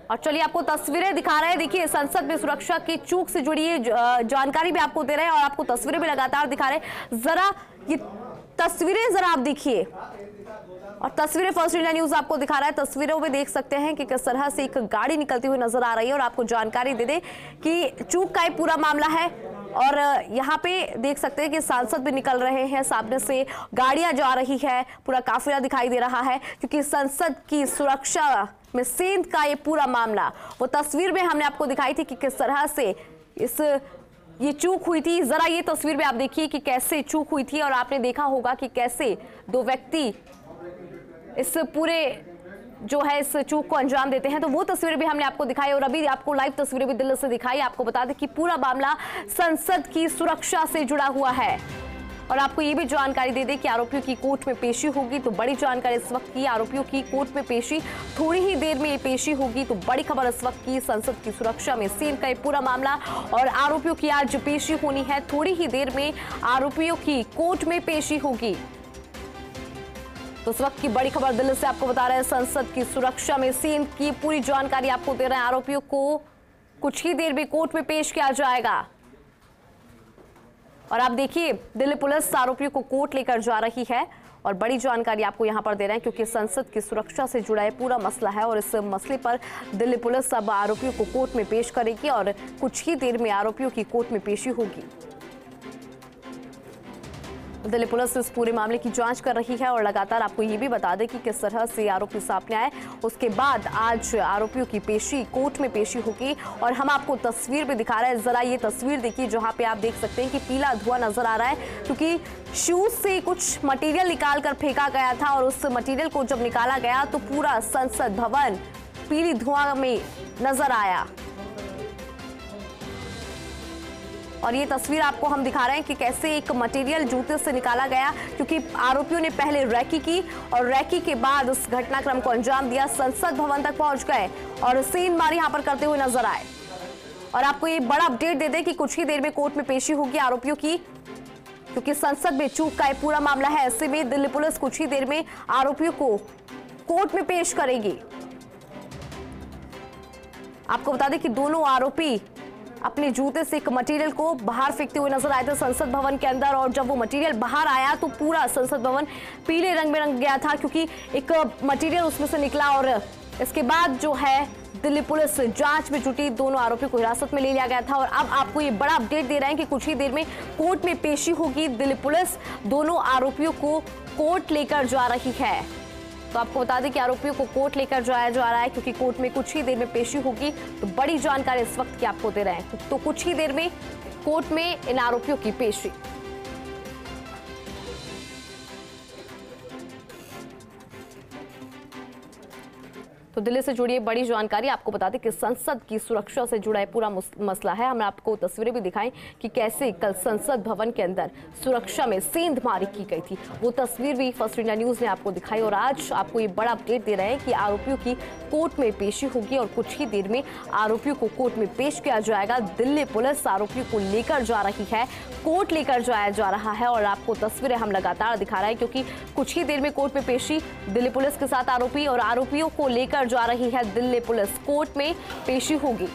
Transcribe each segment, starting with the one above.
और चलिए आपको तस्वीरें दिखा रहे हैं। देखिए संसद में सुरक्षा की चूक से जुड़ी जानकारी भी आपको दे रहे हैं और आपको तस्वीरें भी लगातार दिखा रहे हैं। जरा ये तस्वीरें जरा आप देखिए, और तस्वीरें फर्स्ट इंडिया न्यूज आपको दिखा रहा है। तस्वीरों में देख सकते हैं कि किस तरह से एक गाड़ी निकलती हुई नजर आ रही है और आपको जानकारी दे दे कि चूक का ये पूरा मामला है। और यहाँ पे देख सकते हैं कि सांसद भी निकल रहे हैं, सामने से गाड़ियां जा रही है, पूरा काफिला दिखाई दे रहा है, क्योंकि संसद की सुरक्षा में सेंध का ये पूरा मामला, वो तस्वीर में हमने आपको दिखाई थी कि किस तरह से ये चूक हुई थी। जरा ये तस्वीर में आप देखिए कि कैसे चूक हुई थी, और आपने देखा होगा कि कैसे दो व्यक्ति इस पूरे जो है इस चूक को अंजाम देते हैं। तो वो तस्वीर भी हमने आपको दिखाई, और अभी आपको लाइव तस्वीरें भी दिल्ली से दिखाई। आपको बता दें कि पूरा मामला संसद की सुरक्षा से जुड़ा हुआ है। और आपको ये भी जानकारी दे दें कि आरोपियों की कोर्ट में पेशी होगी। तो बड़ी जानकारी इस वक्त की, आरोपियों की कोर्ट में पेशी थोड़ी ही देर में ये पेशी होगी। तो बड़ी खबर इस वक्त की, संसद की सुरक्षा में सेंध का ये पूरा मामला, और आरोपियों की आज पेशी होनी है। थोड़ी ही देर में आरोपियों की कोर्ट में पेशी होगी। तो इस वक्त की बड़ी खबर दिल्ली से आपको बता रहे हैं, संसद की सुरक्षा में सेंध की पूरी जानकारी आपको दे रहे हैं। आरोपियों को कुछ ही देर में कोर्ट में पेश किया जाएगा। और आप देखिए दिल्ली पुलिस आरोपियों को कोर्ट लेकर जा रही है, और बड़ी जानकारी आपको यहां पर दे रहे हैं, क्योंकि संसद की सुरक्षा से जुड़ा पूरा मसला है। और इस मसले पर दिल्ली पुलिस अब आरोपियों को कोर्ट में पेश करेगी, और कुछ ही देर में आरोपियों की कोर्ट में पेशी होगी। दिल्ली पुलिस इस पूरे मामले की जांच कर रही है, और लगातार आपको ये भी बता दें कि किस तरह से आरोपी सामने आए। उसके बाद आज आरोपियों की पेशी कोर्ट में पेशी होगी। और हम आपको तस्वीर भी दिखा रहे हैं, जरा ये तस्वीर देखिए, जहां पे आप देख सकते हैं कि पीला धुआं नजर आ रहा है, क्योंकि शूज से कुछ मटेरियल निकाल कर फेंका गया था, और उस मटेरियल को जब निकाला गया तो पूरा संसद भवन पीली धुआं में नजर आया। और ये तस्वीर आपको हम दिखा रहे हैं कि कैसे एक मटेरियल जूते से निकाला गया, क्योंकि आरोपियों ने पहले रैकी की, और रैकी के बाद उस घटनाक्रम को अंजाम दिया, संसद भवन तक पहुंच गए और सेंधमारी यहां पर करते हुए नजर आए। और आपको ये बड़ा अपडेट दे दें कि कुछ ही देर में कोर्ट में पेशी होगी आरोपियों की, क्योंकि संसद में चूक का पूरा मामला है। ऐसे में दिल्ली पुलिस कुछ ही देर में आरोपियों को कोर्ट में पेश करेगी। आपको बता दें कि दोनों आरोपी अपने जूते से एक मटेरियल को बाहर फेंकते हुए नजर आए थे संसद भवन के अंदर, और जब वो मटेरियल बाहर आया तो पूरा संसद भवन पीले रंग में रंग गया था, क्योंकि एक मटेरियल उसमें से निकला। और इसके बाद जो है दिल्ली पुलिस जांच में जुटी, दोनों आरोपियों को हिरासत में ले लिया गया था। और अब आपको ये बड़ा अपडेट दे रहे हैं कि कुछ ही देर में कोर्ट में पेशी होगी। दिल्ली पुलिस दोनों आरोपियों को कोर्ट लेकर जा रही है। तो आपको बता दें कि आरोपियों को कोर्ट लेकर जाया जा रहा है, क्योंकि कोर्ट में कुछ ही देर में पेशी होगी। तो बड़ी जानकारी इस वक्त की आपको दे रहे हैं। तो कुछ ही देर में कोर्ट में इन आरोपियों की पेशी। तो दिल्ली से जुड़ी बड़ी जानकारी आपको बता दें कि संसद की सुरक्षा से जुड़ा पूरा मसला है। हमने आपको तस्वीरें भी दिखाई कि कैसे कल संसद भवन के अंदर सुरक्षा में सेंधमारी की गई थी, वो तस्वीर भी फर्स्ट इंडिया न्यूज ने आपको दिखाई। और आज आपको ये बड़ा अपडेट दे रहे हैं कि आरोपियों की कोर्ट में पेशी होगी, और कुछ ही देर में आरोपियों को कोर्ट में पेश किया जाएगा। दिल्ली पुलिस आरोपियों को लेकर जा रही है, कोर्ट लेकर जाया जा रहा है, और आपको तस्वीरें हम लगातार दिखा रहे हैं, क्योंकि कुछ ही देर में कोर्ट में पेशी दिल्ली पुलिस के साथ आरोपी और आरोपियों को लेकर जा रही है दिल्ली पुलिस, कोर्ट में पेशी होगी।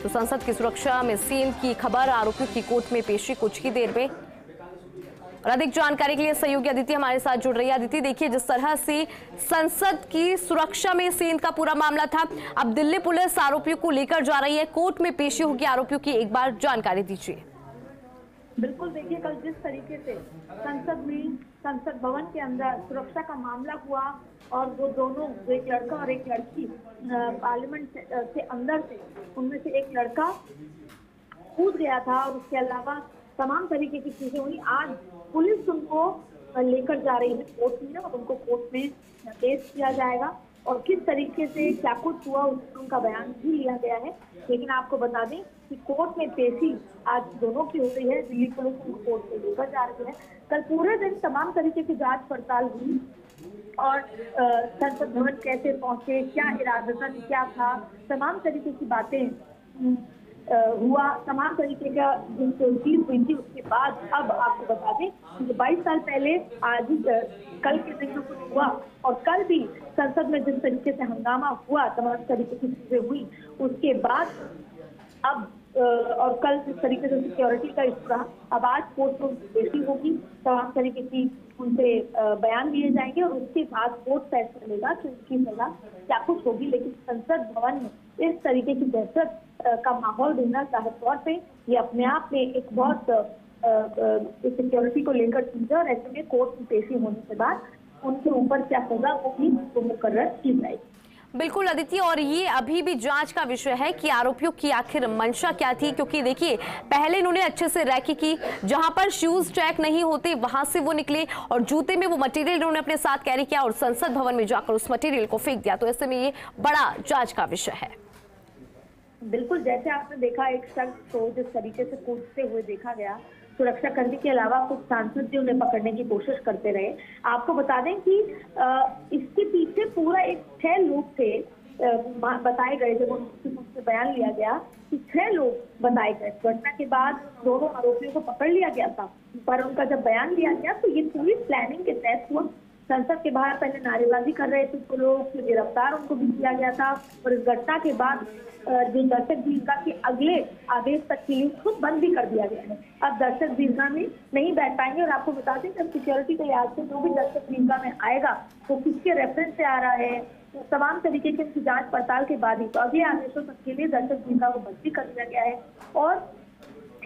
तो संसद की सुरक्षा में सेंध की खबर, आरोपियों की कोर्ट में पेशी कुछ ही देर में। और अधिक जानकारी के लिए सहयोगी अदिति हमारे साथ जुड़ रही है। अदिति, देखिए जिस तरह से संसद की सुरक्षा में सेंध का पूरा मामला था, अब दिल्ली पुलिस आरोपियों को लेकर जा रही है, कोर्ट में पेशी होगी आरोपियों की, एक बार जानकारी दीजिए। बिल्कुल, देखिए कल जिस तरीके से संसद में, संसद भवन के अंदर सुरक्षा का मामला हुआ, और वो दोनों, एक लड़का और एक लड़की पार्लियामेंट से अंदर से, उनमें से एक लड़का कूद गया था, और उसके अलावा तमाम तरीके की चीजें हुई। आज पुलिस उनको लेकर जा रही है कोर्ट में, और उनको कोर्ट में पेश किया जाएगा। और किस तरीके से क्या कुछ हुआ उनका बयान भी लिया गया है। लेकिन आपको बता दें कि कोर्ट में पेशी आज दोनों की हो रही है। दिल्ली पुलिस उनको कोर्ट में लेकर जा रही है। कल पूरे दिन तमाम तरीके की जांच पड़ताल हुई, और संसद भवन कैसे पहुंचे, क्या इरादतन क्या था, तमाम तरीके की बातें हुआ, तमाम तरीके का जिनसे चीज हुई थी। उसके बाद अब आपको बता दें कि 22 साल पहले आज कल के दिन जो कुछ हुआ और कल भी संसद में जिस तरीके से हंगामा हुआ, तमाम तरीके की चीजें हुई, उसके बाद अब और कल जिस तरीके से सिक्योरिटी का इशू रहा, अब आज कोर्ट में उनकी पेशी होगी, तमाम तरीके की उनसे बयान लिए जाएंगे और उसके बाद कोर्ट फैसला लेगा कि उनकी सजा क्या कुछ होगी। लेकिन संसद भवन में इस तरीके की दहशत का माहौल देना जाहिर तौर पे ये अपने आप में एक बहुत सिक्योरिटी को लेकर चीज है और ऐसे में कोर्ट में पेशी होने के बाद उनके ऊपर क्या सजा होगी वो मुकर्रर की जाएगी। बिल्कुल अदिति, और ये अभी भी जांच का विषय है कि आरोपियों की आखिर मंशा क्या थी, क्योंकि देखिए पहले इन्होंने अच्छे से रैकी की, जहां पर शूज ट्रैक नहीं होते वहां से वो निकले और जूते में वो मटेरियल इन्होंने अपने साथ कैरी किया और संसद भवन में जाकर उस मटेरियल को फेंक दिया। तो ऐसे में ये बड़ा जांच का विषय है। बिल्कुल, जैसे आपने देखा एक शख्स को जिस तरीके से कूदते हुए देखा गया, सुरक्षाकर्मी के अलावा कुछ सांसद भी उन्हें पकड़ने की कोशिश करते रहे। आपको बता दें कि इसके पीछे पूरा एक 6 लोग थे बताए गए, जब उनसे बयान लिया गया कि 6 लोग बताए गए। घटना के बाद दोनों आरोपियों को पकड़ लिया गया था, पर उनका जब बयान लिया गया तो ये पूरी प्लानिंग के तहत हुआ। संसद के बाहर पहले नारेबाजी कर रहे थे तो लोग, फिर गिरफ्तार उनको भी किया गया था और इस घटना के बाद जो दर्शक दीर्घा के अगले आदेश तक के लिए खुद बंद भी कर दिया गया है। अब दर्शक दीर्घा में नहीं बैठ पाएंगे और आपको बता दें जब सिक्योरिटी के लिहाज से जो भी दर्शक दीर्घा में आएगा वो किसके रेफरेंस से आ रहा है, तो तमाम तरीके की उनकी जांच पड़ताल के बाद ही तो अगले आदेशों तक के लिए दर्शक दीर्घा को बंद भी कर दिया गया है। और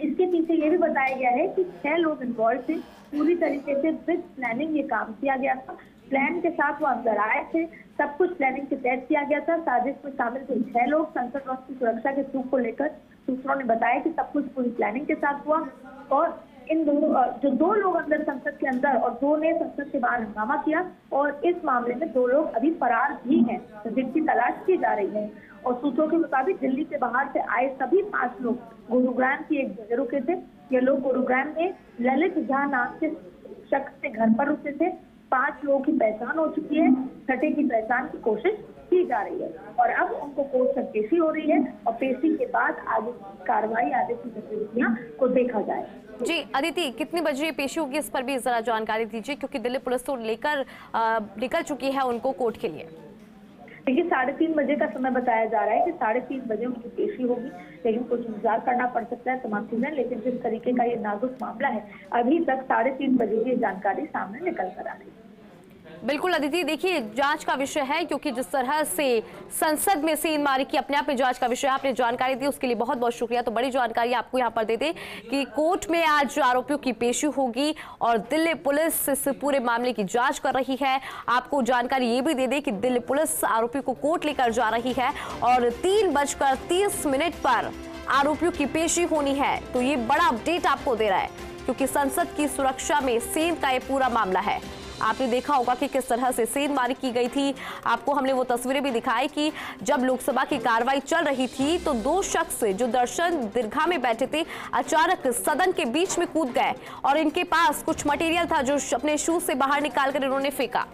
इसके पीछे ये भी बताया गया है कि 6 लोग इन्वॉल्व थे, पूरी तरीके से विद प्लानिंग ये काम किया गया था। प्लान के साथ वो अंदर आए थे, सब कुछ प्लानिंग के तहत किया गया था। साजिश में शामिल थे 6 लोग। संसद भवन की सुरक्षा के चूक को लेकर सूत्रों ने बताया कि सब कुछ पूरी प्लानिंग के साथ हुआ और इन दोनों जो 2 लोग अंदर संसद के अंदर और 2 ने संसद के बाहर हंगामा किया और इस मामले में 2 लोग अभी फरार भी हैं, जिनकी तलाश की जा रही है। और सूत्रों के मुताबिक दिल्ली के बाहर से आए सभी 5 लोग गुरुग्राम की एक जगह रुके थे। ये लोग गुरुग्राम में ललित झा नाम के शख्स के घर पर रुके थे। 5 लोगों की पहचान हो चुकी है, 6ठे की पहचान की कोशिश की जा रही है और अब उनको कोर्ट में पेशी हो रही है और पेशी के बाद आगे की कार्रवाई, आगे की गतिविधियां को देखा जाए। जी अदिति, कितने बजे पेशी होगी इस पर भी जरा जानकारी दीजिए, क्योंकि दिल्ली पुलिस तो लेकर निकल चुकी है उनको कोर्ट के लिए। देखिए 3:30 बजे का समय बताया जा रहा है कि 3:30 बजे उनकी पेशी होगी, लेकिन कुछ इंतजार करना पड़ सकता है तमाम चीजें। लेकिन जिस तरीके का ये नाजुक मामला है, अभी तक 3:30 बजे की जानकारी सामने निकल कर आ रही है। बिल्कुल अदिति, देखिए जांच का विषय है, क्योंकि जिस तरह से संसद में सेंधमारी की अपने आप में जांच का विषय है। आपने जानकारी दी उसके लिए बहुत बहुत शुक्रिया। तो बड़ी जानकारी आपको यहां पर दे दें कि कोर्ट में आज आरोपियों की पेशी होगी और दिल्ली पुलिस इस पूरे मामले की जांच कर रही है। आपको जानकारी ये भी दे दें कि दिल्ली पुलिस आरोपी को कोर्ट लेकर जा रही है और 3:30 पर आरोपियों की पेशी होनी है। तो ये बड़ा अपडेट आपको दे रहा है, क्योंकि संसद की सुरक्षा में सेंध का ये पूरा मामला है। आपने देखा होगा कि किस तरह से सेंधमारी की गई थी। आपको हमने वो तस्वीरें भी दिखाई कि जब लोकसभा की कार्रवाई चल रही थी तो 2 शख्स जो दर्शक दीर्घा में बैठे थे अचानक सदन के बीच में कूद गए और इनके पास कुछ मटेरियल था जो अपने शूज से बाहर निकालकर इन्होंने फेंका।